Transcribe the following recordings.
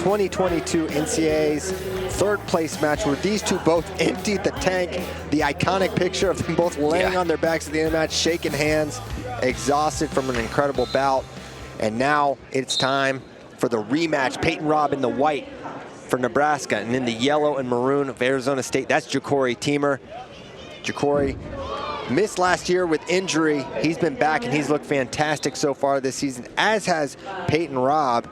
2022 NCAA's third place match where these two both emptied the tank. The iconic picture of them both laying on their backs at the end of the match, shaking hands, exhausted from an incredible bout. And now it's time for the rematch. Peyton Robb in the white for Nebraska, and in the yellow and maroon of Arizona State, that's Jacori Teemer. Jacori missed last year with injury. He's been back and he's looked fantastic so far this season, as has Peyton Robb.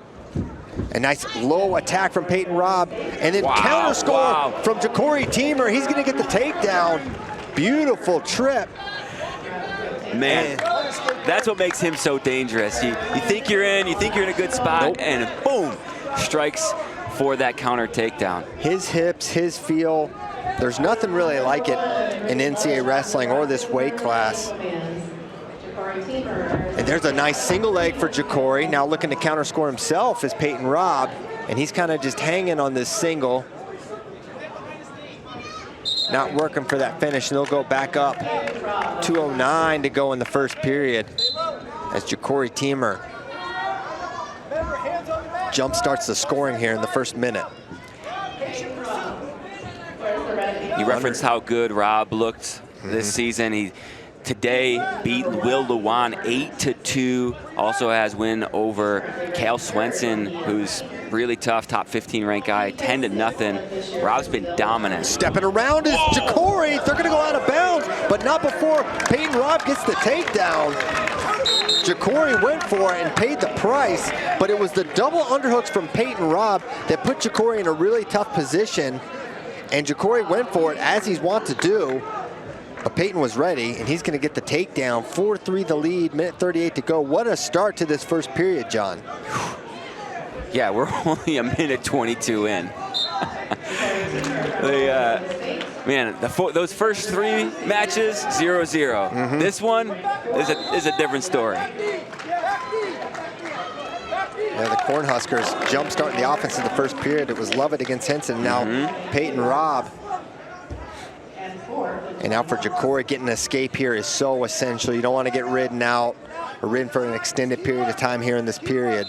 A nice low attack from Peyton Robb, and then counter score from Jacori Teemer. He's gonna get the takedown. Beautiful trip. Man, that's what makes him so dangerous. You think you're in, you think you're in a good spot, and boom, strikes for that counter takedown. His hips, his feel, there's nothing really like it in NCAA wrestling or this weight class. And there's a nice single leg for Jacori. Now looking to counter score himself is Peyton Robb, and he's kind of just hanging on this single. Not working for that finish, and they'll go back up. 2:09 to go in the first period as Jacori Teemer jump starts the scoring here in the first minute. You referenced how good Robb looked this season. He today beat Will Luan 8-2. Also has win over Cal Swenson, who's really tough, top 15 ranked guy, 10-0. Robb's been dominant. Stepping around is Jacori. They're gonna go out of bounds, but not before Peyton Robb gets the takedown. Jacori went for it and paid the price, but it was the double underhooks from Peyton Robb that put Jacori in a really tough position, and Jacori went for it as he's wont to do. But Peyton was ready, and he's going to get the takedown. 4-3 the lead, minute 38 to go. What a start to this first period, John. Yeah, we're only a minute 22 in. Man, those first three matches, 0-0. This one is a different story. Yeah, the Cornhuskers jump-starting the offense in the first period. It was Lovett against Henson. Now Peyton Robb. And now for Jacori, getting an escape here is so essential. You don't want to get ridden out or ridden for an extended period of time here in this period.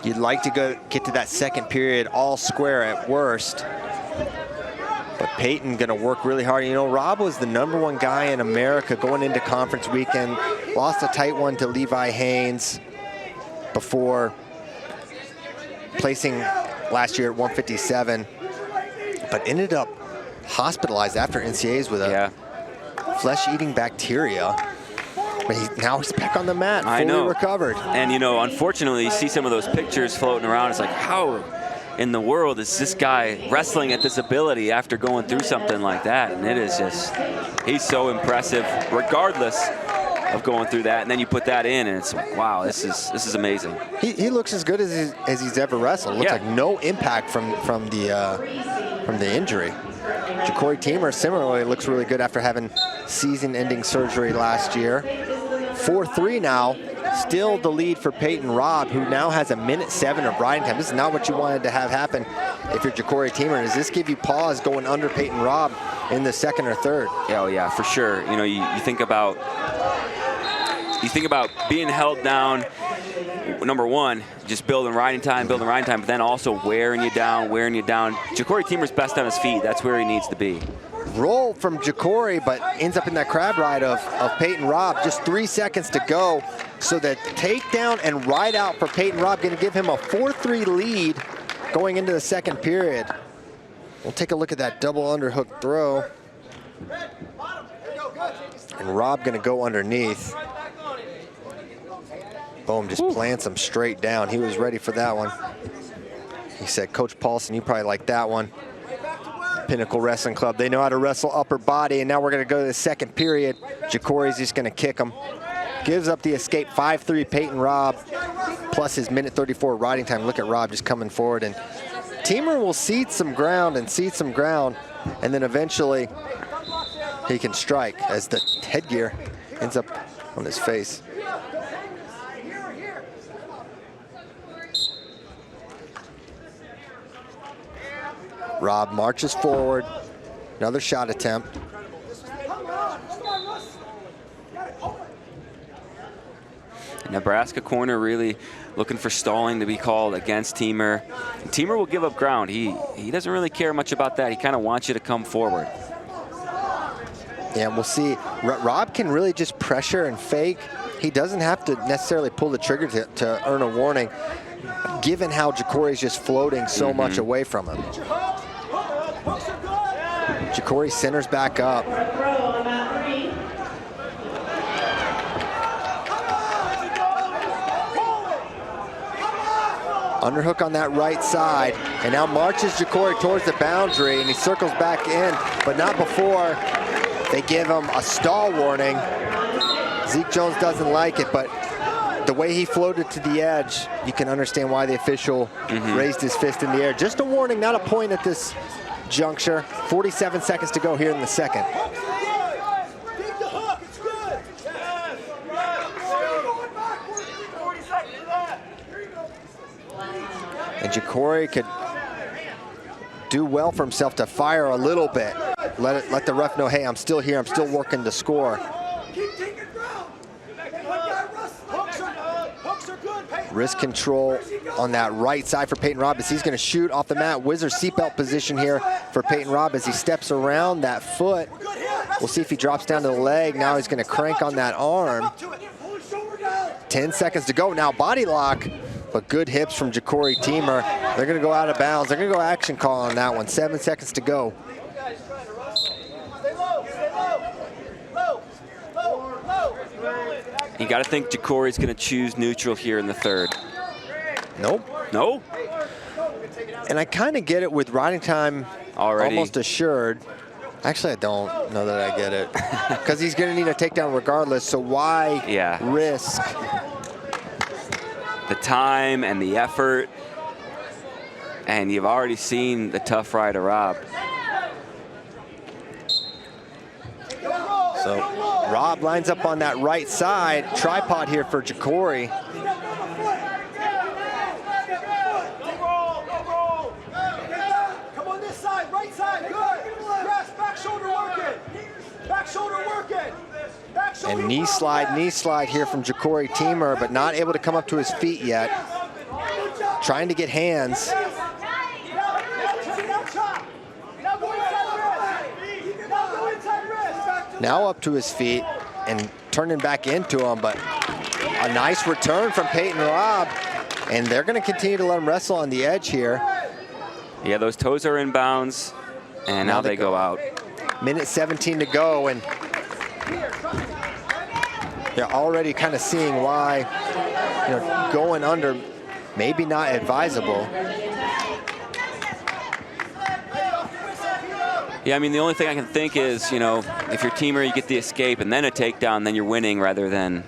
You'd like to get to that second period all square at worst. But Peyton gonna work really hard. You know, Robb was the #1 guy in America going into conference weekend. Lost a tight one to Levi Haynes before placing last year at 157. But ended up hospitalized after NCAAs with a flesh-eating bacteria. But now he's back on the mat, fully recovered. And you know, unfortunately, you see some of those pictures floating around. It's like, how in the world is this guy wrestling at this ability after going through something like that? And it is just, he's so impressive, regardless of going through that. And then you put that in, and it's like, wow, this is amazing. He looks as good as he's ever wrestled. Looks like no impact from the injury. Jacori Teemer similarly looks really good after having season-ending surgery last year. 4-3 now, still the lead for Peyton Robb, who now has a minute 7 of riding time. This is not what you wanted to have happen if you're Jacori Teemer. Does this give you pause going under Peyton Robb in the second or third? Yeah, oh yeah, for sure. You know, you think about being held down. Number one, just building riding time, but then also wearing you down. Jacori Teemer's best on his feet. That's where he needs to be. Roll from Jacori, but ends up in that crab ride of Peyton Robb. Just 3 seconds to go. So the takedown and ride out for Peyton Robb going to give him a 4-3 lead going into the second period. We'll take a look at that double underhook throw. And Robb going to go underneath. Boom, just plants him straight down. He was ready for that one. He said, Coach Paulson, you probably like that one. Pinnacle Wrestling Club, they know how to wrestle upper body, and now we're gonna go to the second period. Jacori's just gonna kick him. Gives up the escape, 5-3 Peyton Robb, plus his minute 34 riding time. Look at Robb just coming forward, and Teemer will cede some ground, and then eventually he can strike as the headgear ends up on his face. Robb marches forward, another shot attempt. Nebraska corner really looking for stalling to be called against Teemer. Teemer will give up ground. He doesn't really care much about that. He kind of wants you to come forward. Yeah, we'll see. Robb can really just pressure and fake. He doesn't have to necessarily pull the trigger to earn a warning, given how Jacori is just floating so much away from him. Jacori centers back up. Underhook on that right side, and now marches Jacori towards the boundary, and he circles back in, but not before they give him a stall warning. Zeke Jones doesn't like it, but the way he floated to the edge, you can understand why the official raised his fist in the air. Just a warning, not a point at this juncture. 47 seconds to go here in the second. And Jacori could do well for himself to fire a little bit. Let the ref know, hey, I'm still here. I'm still working to score. Wrist control on that right side for Peyton Robb as he's going to shoot off the mat. Wizard seatbelt position here for Peyton Robb as he steps around that foot. We'll see if he drops down to the leg. Now he's going to crank on that arm. 10 seconds to go. Now body lock. But good hips from Jacori Teemer. They're going to go out of bounds. They're going to go action call on that one. 7 seconds to go. You got to think Jacori's going to choose neutral here in the third. Nope. No? And I kind of get it with riding time already almost assured. Actually, I don't know that I get it. Because he's going to need a takedown regardless, so why risk? The time and the effort, and you've already seen the tough ride of Robb. So Robb lines up on that right side. Tripod here for Jacori. Come on this side, right side, good. Yes, back shoulder working. Back shoulder working. And knee slide here from Jacori Teemer, but not able to come up to his feet yet. Trying to get hands. Now up to his feet and turning back into him, but a nice return from Peyton Robb. And they're going to continue to let him wrestle on the edge here. Yeah, those toes are in bounds, and now they go out. Minute 17 to go, and they're already kind of seeing why, going under maybe not advisable. Yeah, I mean, the only thing I can think is, if you're Teemer, you get the escape and then a takedown, then you're winning rather than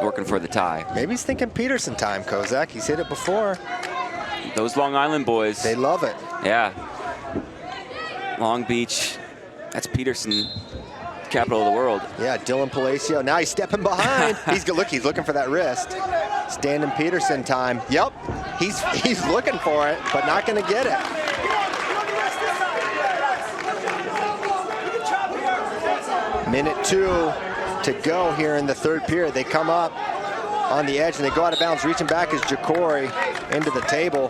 working for the tie. Maybe he's thinking Peterson time, Kozak. He's hit it before. Those Long Island boys. They love it. Yeah. Long Beach, that's Peterson, capital of the world. Yeah, Dylan Palacio. Now he's stepping behind. He's looking for that wrist. Standing Peterson time. Yep, he's looking for it, but not going to get it. Minute 2 to go here in the third period. They come up on the edge and they go out of bounds. Reaching back is Jacori into the table.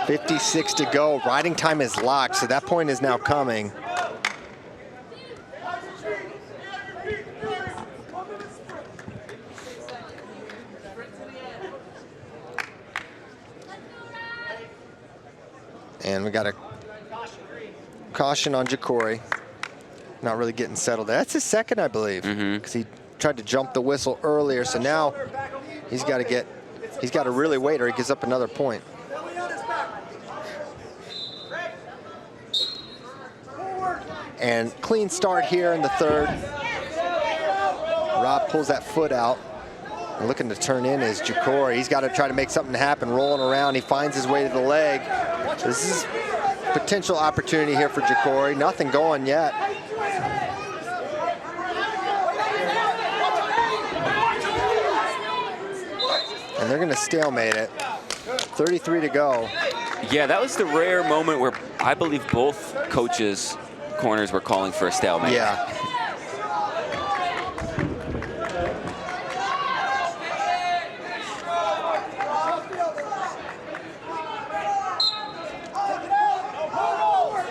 56 to go. Riding time is locked, so that point is now coming. And we got a caution on Jacori. Not really getting settled. That's his second, I believe, because he tried to jump the whistle earlier. So now he's got to really wait, or he gives up another point. And clean start here in the third. Robb pulls that foot out. And looking to turn in is Jacori. He's got to try to make something happen, rolling around. He finds his way to the leg. This is potential opportunity here for Jacori. Nothing going yet. And they're going to stalemate it. 33 to go. Yeah, that was the rare moment where I believe both coaches' corners were calling for a stalemate. Yeah.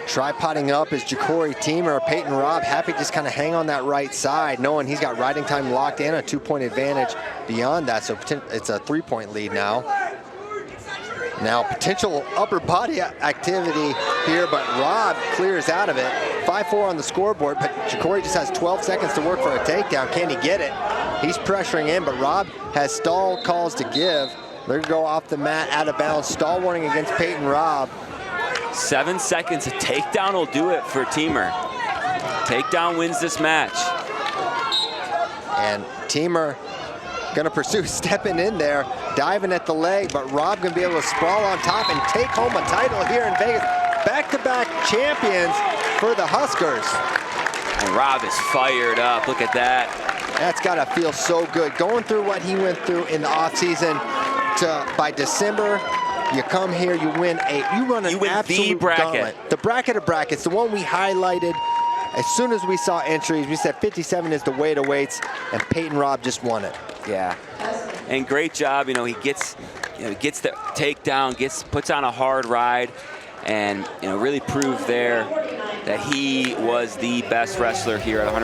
Tripoding up is Jacori, Teemer, Peyton, Robb. Happy to just kind of hang on that right side, knowing he's got riding time locked in, a 2-point advantage beyond that. So it's a 3-point lead now. Now potential upper body activity here, but Robb clears out of it. 5-4 on the scoreboard, but Jacori just has 12 seconds to work for a takedown. Can he get it? He's pressuring in, but Robb has stall calls to give. They're gonna go off the mat, out of bounds. Stall warning against Peyton Robb. 7 seconds, a takedown will do it for Teemer. Takedown wins this match. And Teemer gonna pursue stepping in there, diving at the leg, but Robb gonna be able to sprawl on top and take home a title here in Vegas. Back-to-back champions for the Huskers. And Robb is fired up, look at that. That's gotta feel so good. Going through what he went through in the offseason, by December, you come here, you win the bracket. gauntlet. The bracket of brackets, the one we highlighted as soon as we saw entries. We said 57 is the weight of weights, and Peyton Robb just won it. Yeah, and great job. He gets the takedown, puts on a hard ride, and really proved there that he was the best wrestler here at 100.